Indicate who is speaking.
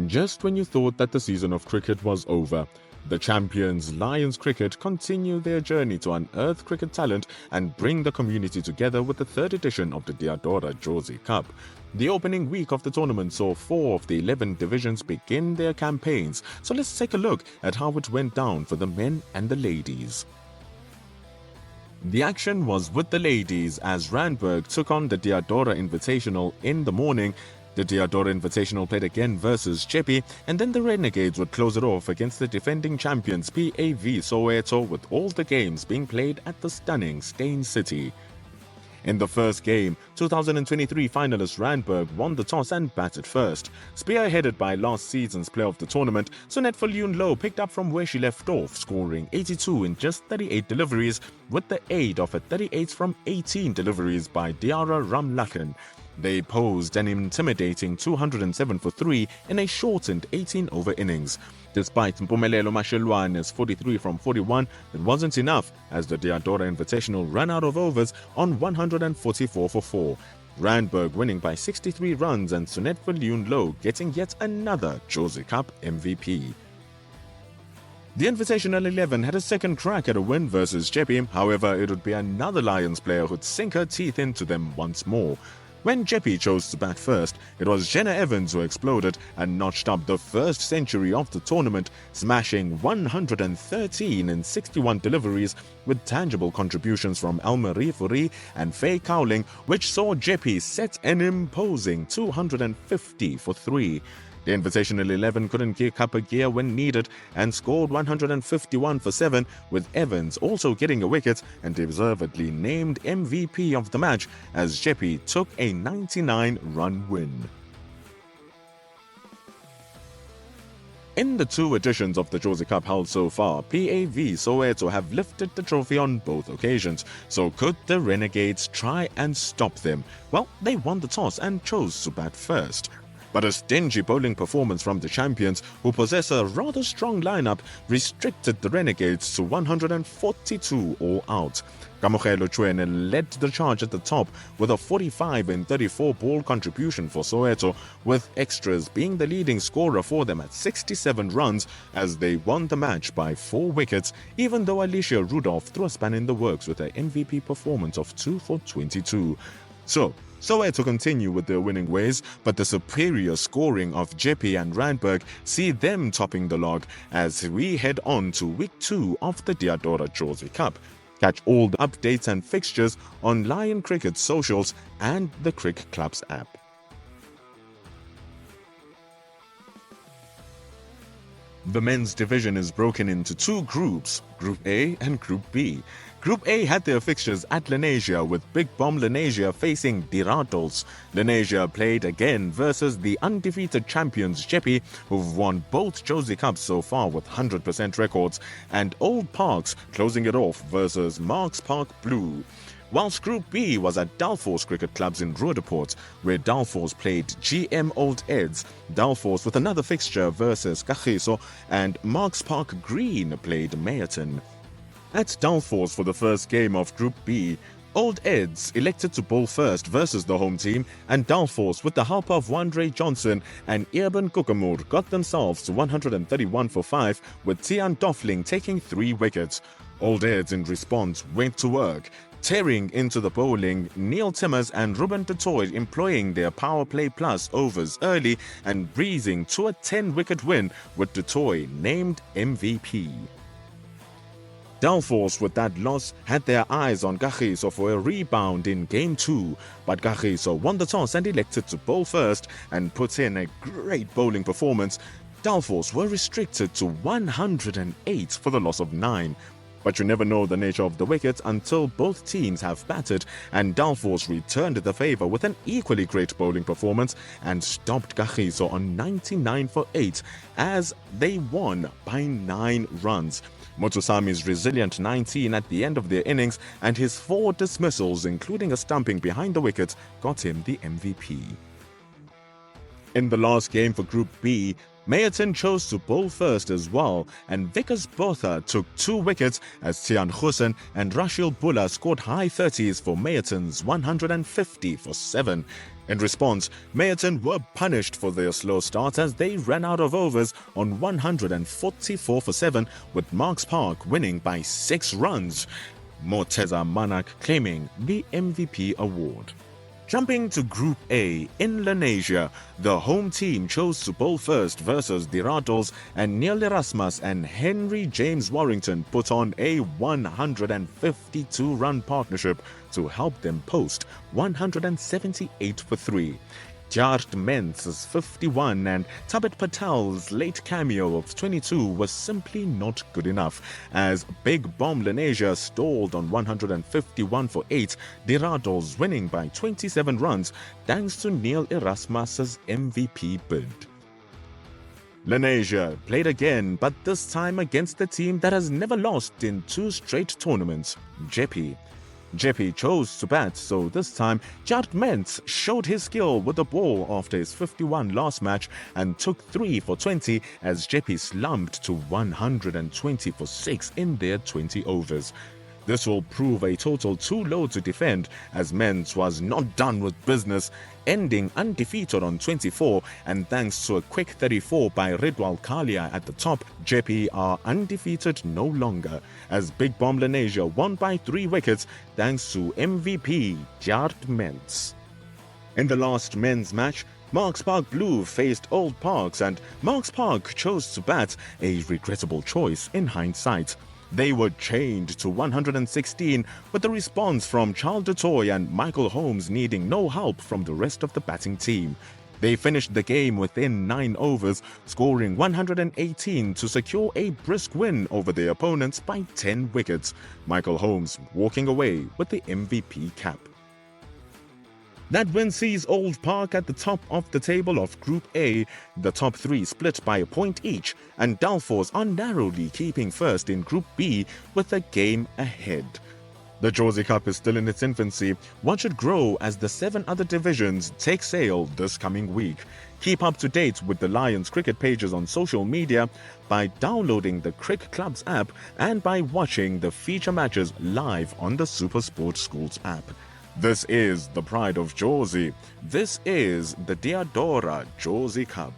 Speaker 1: Just when you thought that the season of cricket was over, the champions Lions Cricket continue their journey to unearth cricket talent and bring the community together with the third edition of the Diadora Jozi Cup. The opening week of the tournament saw 4 of the 11 divisions begin their campaigns, so let's take a look at how it went down for the men and the ladies. The action was with the ladies as Randburg took on the Diadora Invitational in the morning. The Diadora Invitational played again versus Jeppe, and then the Renegades would close it off against the defending champions PAV Soweto, with all the games being played at the stunning Steyn City. In the first game, 2023 finalist Randburg won the toss and batted first. Spearheaded by last season's player of the tournament, Sonetful Yunlo picked up from where she left off, scoring 82 in just 38 deliveries, with the aid of a 38 from 18 deliveries by Diara Ramlachen. They posed an intimidating 207 for 3 in a shortened 18-over innings. Despite Mpumelelo Mashelwane's 43 from 41, it wasn't enough as the Diadora Invitational ran out of overs on 144 for 4. Randburg winning by 63 runs and Sonetful Yunlo getting yet another Jozi Cup MVP. The Invitational 11 had a second crack at a win versus Jeppe, however it would be another Lions player who'd sink her teeth into them once more. When Jeppe chose to bat first, it was Jenna Evans who exploded and notched up the first century of the tournament, smashing 113 in 61 deliveries with tangible contributions from Elmarie Fourie and Faye Cowling, which saw Jeppe set an imposing 250 for 3. The Invitational 11 couldn't kick up a gear when needed and scored 151 for 7, with Evans also getting a wicket and deservedly named MVP of the match as Jeppe took a 99-run win. In the 2 editions of the Jozi Cup held so far, PAV Soweto have lifted the trophy on both occasions, so could the Renegades try and stop them? Well, they won the toss and chose to bat first. But a stingy bowling performance from the champions, who possess a rather strong lineup, restricted the Renegades to 142 all out. Kamogelo Chwene led the charge at the top with a 45 and 34 ball contribution for Soweto, with extras being the leading scorer for them at 67 runs as they won the match by 4 wickets, even though Alicia Rudolph threw a span in the works with her MVP performance of 2 for 22. So, Soweto continue with their winning ways, but the superior scoring of Jeppe and Randburg see them topping the log as we head on to week 2 of the Diadora Jozi Cup. Catch all the updates and fixtures on Lion Cricket socials and the Crick Club's app. The men's division is broken into 2 groups, Group A and Group B. Group A had their fixtures at Lenasia, with Big Bomb Lenasia facing Diratos. Lenasia played again versus the undefeated champions Jeppe, who've won both Jozi Cups so far with 100% records, and Old Parks closing it off versus Marks Park Blue. Whilst Group B was at Dalfors Cricket Clubs in Roodepoort, where Dalfors played GM Old Eds, Dalfors with another fixture versus Kagiso, and Marks Park Green played Meyerton. At Dalfors for the first game of Group B, Old Eds elected to bowl first versus the home team, and Dalfors, with the help of Wandre Johnson and Eben Kukamur, got themselves to 131 for 5, with Tian Doffling taking 3 wickets. Old Eds in response went to work, tearing into the bowling, Neil Timmers and Ruben de Toy employing their power play plus overs early and breezing to a 10-wicket win, with de Toy named MVP. Dalfors, with that loss, had their eyes on Kagiso for a rebound in Game 2, but Kagiso won the toss and elected to bowl first and put in a great bowling performance. Dalfors were restricted to 108 for the loss of 9. But you never know the nature of the wickets until both teams have batted, and Dalfors returned the favour with an equally great bowling performance and stopped Kagiso on 99 for 8 as they won by 9 runs. Motusami's resilient 19 at the end of their innings and his 4 dismissals, including a stumping behind the wicket, got him the MVP. In the last game for Group B, Meyerton chose to bowl first as well, and Vickers Botha took 2 wickets as Tian Hussein and Rashil Bulla scored high 30s for Meyerton's 150 for 7. In response, Meyerton were punished for their slow start as they ran out of overs on 144 for 7, with Marks Park winning by 6 runs. Morteza Manak claiming the MVP award. Jumping to Group A, in Lenasia, the home team chose to bowl first versus the Rattles, and Neil Erasmus and Henry James Warrington put on a 152-run partnership to help them post 178 for 3. Jart Mentz's 51 and Tabit Patel's late cameo of 22 was simply not good enough, as Big Bomb Lenasia stalled on 151 for 8, the Rattles winning by 27 runs thanks to Neil Erasmus's MVP bid. Lenasia played again, but this time against the team that has never lost in 2 straight tournaments, Jeppe. Jeppe chose to bat, so this time Jart Mentz showed his skill with the ball after his 51 last match and took 3 for 20 as Jeppe slumped to 120 for 6 in their 20 overs. This will prove a total too low to defend, as Mentz was not done with business, ending undefeated on 24, and thanks to a quick 34 by Ridwal Kalia at the top, Jeppe are undefeated no longer, as Big Bomb Lenasia won by 3 wickets thanks to MVP Jart Mentz. In the last men's match, Marks Park Blue faced Old Parks, and Marks Park chose to bat, a regrettable choice in hindsight. They were chained to 116, with the response from Charles du Toit and Michael Holmes needing no help from the rest of the batting team. They finished the game within 9 overs, scoring 118 to secure a brisk win over their opponents by 10 wickets, Michael Holmes walking away with the MVP cap. That win sees Old Park at the top of the table of Group A, the top 3 split by a point each, and Delphos are narrowly keeping first in Group B with a game ahead. The Jozi Cup is still in its infancy. One should grow as the 7 other divisions take sail this coming week. Keep up to date with the Lions cricket pages on social media by downloading the Crick Club's app and by watching the feature matches live on the SuperSport Schools app. This is the pride of Jozi. This is the Diadora Jozi Cup.